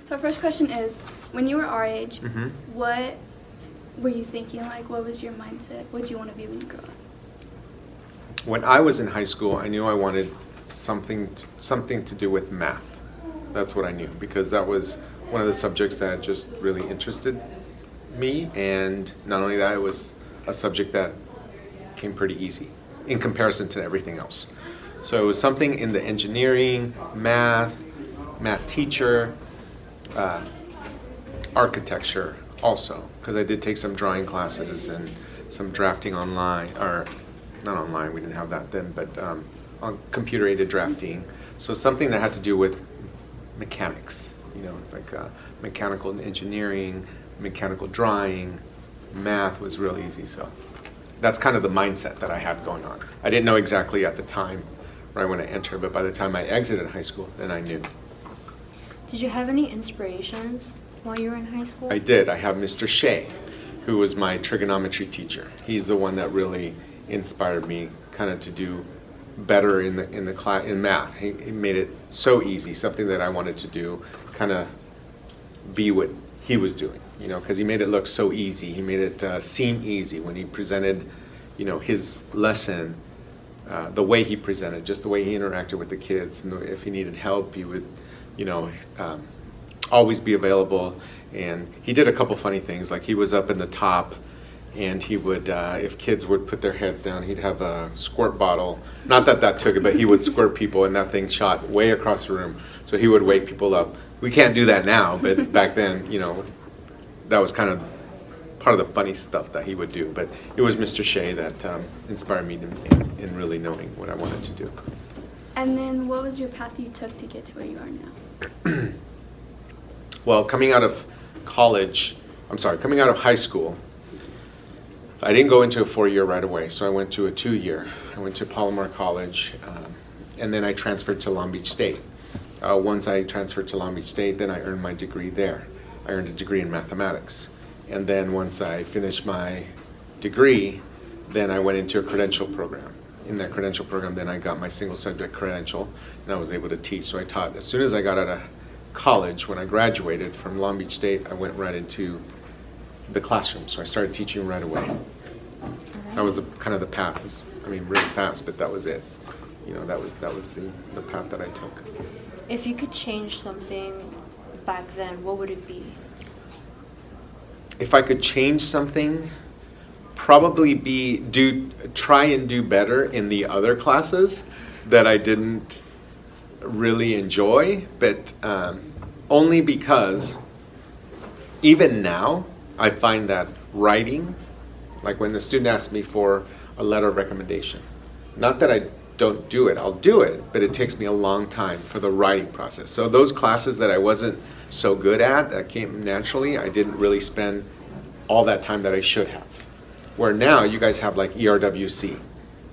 So our first question is, when you were our age, Mm-hmm. what were you thinking? Like, what was your mindset? What did you want to be when you grow up? When I was in high school, I knew I wanted something to do with math. That's what I knew, because that was one of the subjects that just really interested me, and not only that, it was a subject that came pretty easy in comparison to everything else. So it was something in the engineering, math teacher, uh, architecture also, because I did take some drawing classes and some drafting online, or not online, we didn't have that then, but on computer-aided drafting. So something that had to do with mechanics, like mechanical engineering, mechanical drawing, math was real easy. So that's kind of the mindset that I had going on. I didn't know exactly at the time, right when I entered, but by the time I exited high school, then I knew. Did you have any inspirations while you were in high school? I did. I have Mr. Shea, who was my trigonometry teacher. He's the one that really inspired me kind of to do better in the class in math. He made it so easy, something that I wanted to do, kind of be what he was doing, because he made it look so easy. He made it seem easy when he presented, his lesson, the way he presented, just the way he interacted with the kids. And if he needed help, he would, always be available. And he did a couple funny things, like he was up in the top, and he would, if kids would put their heads down, he'd have a squirt bottle. Not that took it, but he would squirt people, and that thing shot way across the room. So he would wake people up. We can't do that now, but back then, that was kind of part of the funny stuff that he would do. But it was Mr. Shea that inspired me in really knowing what I wanted to do. And then what was your path you took to get to where you are now? Well, coming out of high school, I didn't go into a 4-year right away, so I went to a 2-year. I went to Palomar College, and then I transferred to Long Beach State. Once I transferred to Long Beach State, then I earned my degree there. I earned a degree in mathematics. And then once I finished my degree, then I went into a credential program. In that credential program, then I got my single subject credential, and I was able to teach. So I taught, as soon as I got out of college, when I graduated from Long Beach State, I went right into the classroom. So I started teaching right away. That was kind of the path. It was, really fast, but that was it. That was the path that I took. If you could change something back then, what would it be? If I could change something, probably try and do better in the other classes that I didn't really enjoy, but only because even now I find that writing, like when the student asks me for a letter of recommendation, not that I don't do it, I'll do it, but it takes me a long time for the writing process. So those classes that I wasn't so good at, that came naturally, I didn't really spend all that time that I should have. Where now you guys have like ERWC,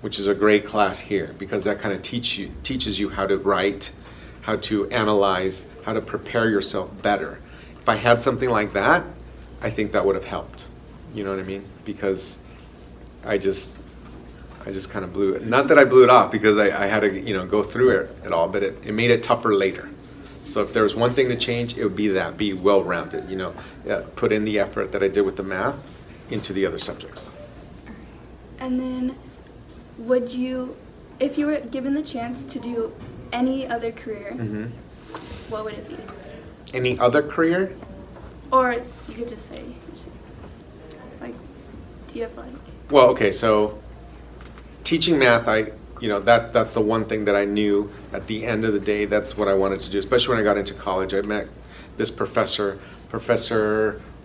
which is a great class here, because that kind of teaches you how to write, how to analyze, how to prepare yourself better. If I had something like that, I think that would have helped. You know what I mean? Because I just kind of blew it. Not that I blew it off, because I had to go through it all, but it made it tougher later. So if there was one thing to change, it would be that, be well-rounded, put in the effort that I did with the math into the other subjects. And then if you were given the chance to do any other career, Mm-hmm. what would it be? Any other career? Or you could just say, like, do you have like... Well, okay, so teaching math, that's the one thing that I knew at the end of the day, that's what I wanted to do, especially when I got into college. I met this Professor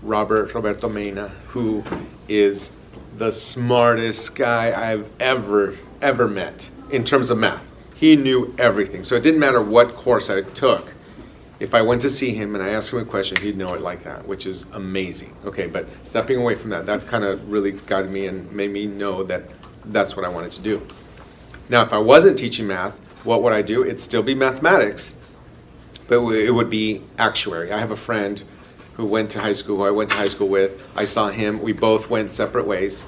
Roberto Mena, who is the smartest guy I've ever met in terms of math. He knew everything. So it didn't matter what course I took. If I went to see him and I asked him a question, he'd know it like that, which is amazing. Okay, but stepping away from that, that's kind of really guided me and made me know that that's what I wanted to do. Now, if I wasn't teaching math, what would I do? It'd still be mathematics, but it would be actuary. I have a friend who I went to high school with. I saw him. We both went separate ways.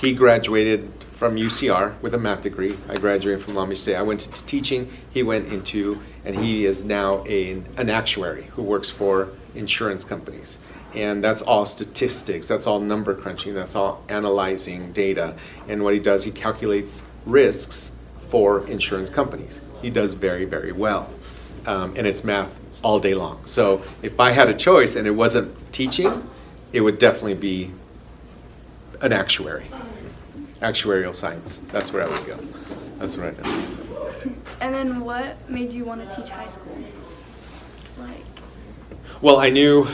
He graduated from UCR with a math degree. I graduated from Long Beach State. I went into teaching. He went into, and he is now an actuary who works for insurance companies. And that's all statistics, that's all number crunching, that's all analyzing data. And what he does, he calculates risks for insurance companies. He does very, very well. And it's math all day long. So if I had a choice and it wasn't teaching, it would definitely be an actuary. Actuarial science, that's where I would go. That's what I know. So. And then what made you want to teach high school? Like, well, I knew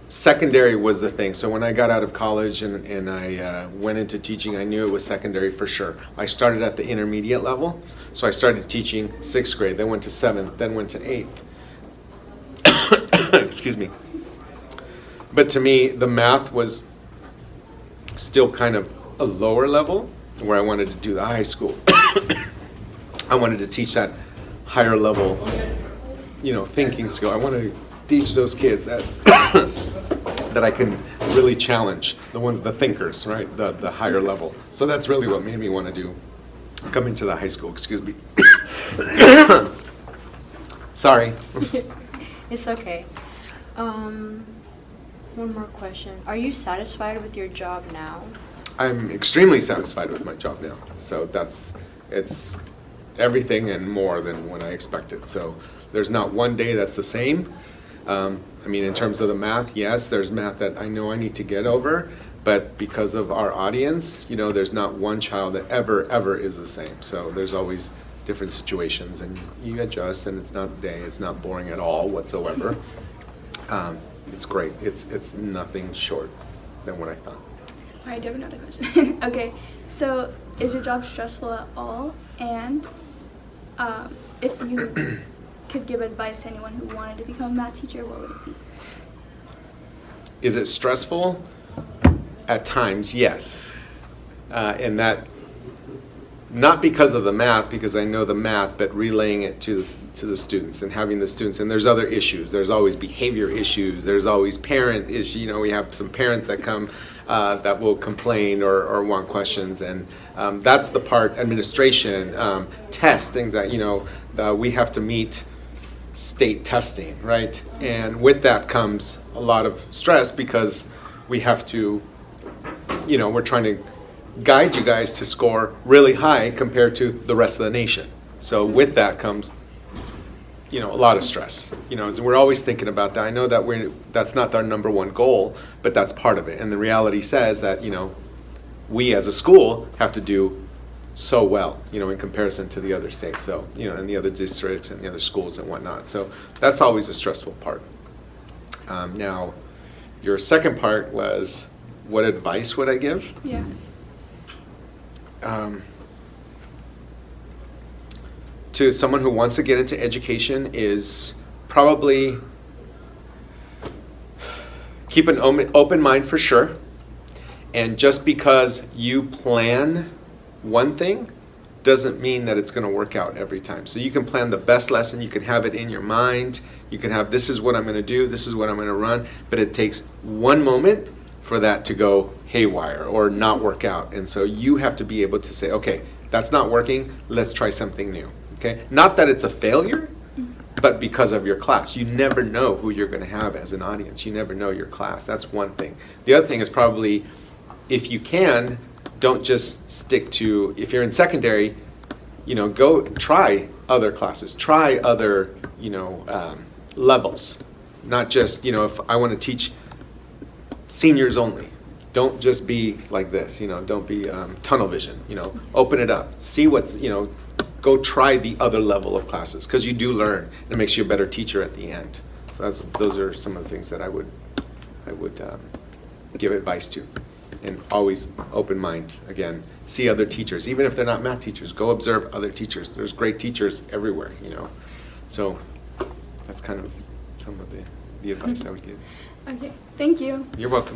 secondary was the thing. So when I got out of college and I went into teaching, I knew it was secondary for sure. I started at the intermediate level. So I started teaching 6th grade, then went to 7th, then went to 8th. Excuse me. But to me, the math was still kind of a lower level where I wanted to do the high school. I wanted to teach that higher level, thinking skill. I wanted to teach those kids that that I can really challenge, the thinkers, right? The higher level. So that's really what made me want to come into the high school. Excuse me. Sorry. It's okay. One more question. Are you satisfied with your job now? I'm extremely satisfied with my job now. So it's everything and more than what I expected. So there's not one day that's the same. In terms of the math, yes, there's math that I know I need to get over, but because of our audience, there's not one child that ever is the same. So there's always different situations, and you adjust, and it's not boring at all whatsoever. It's great. It's nothing short than what I thought. all right, I do have another question. Okay, so is your job stressful at all? And if you could give advice to anyone who wanted to become a math teacher, what would it be? Is it stressful? At times, yes. And that, not because of the math, because I know the math, but relaying it to the students and having the students, and there's other issues. There's always behavior issues. There's always parent issues. We have some parents that come that will complain or want questions, and that's the part, administration, tests, things that, we have to meet state testing, right? And with that comes a lot of stress because we have to, we're trying to guide you guys to score really high compared to the rest of the nation. So with that comes, a lot of stress. We're always thinking about that. I know that that's not our number one goal, but that's part of it. And the reality says that, we as a school have to do so well, in comparison to the other states. So, and the other districts and the other schools and whatnot. So that's always a stressful part. Now, your second part was, what advice would I give? Yeah. To someone who wants to get into education is probably keep an open mind for sure. And just because you plan one thing doesn't mean that it's going to work out every time. So you can plan the best lesson, you can have it in your mind, you can have, this is what I'm going to do, this is what I'm going to run, but it takes one moment for that to go haywire or not work out. And so you have to be able to say, okay, that's not working, let's try something new. Okay? Not that it's a failure, but because of your class. You never know who you're going to have as an audience. You never know your class. That's one thing. The other thing is probably, if you can, don't just stick to, if you're in secondary, go try other classes, try other, levels. Not just, if I want to teach seniors only. Don't just be like this, don't be tunnel vision, open it up. See what's, go try the other level of classes, because you do learn. It makes you a better teacher at the end. So those are some of the things that I would give advice to. And always open mind. Again, see other teachers, even if they're not math teachers. Go observe other teachers. There's great teachers everywhere, So that's kind of some of the advice I would give. Okay, thank you. You're welcome.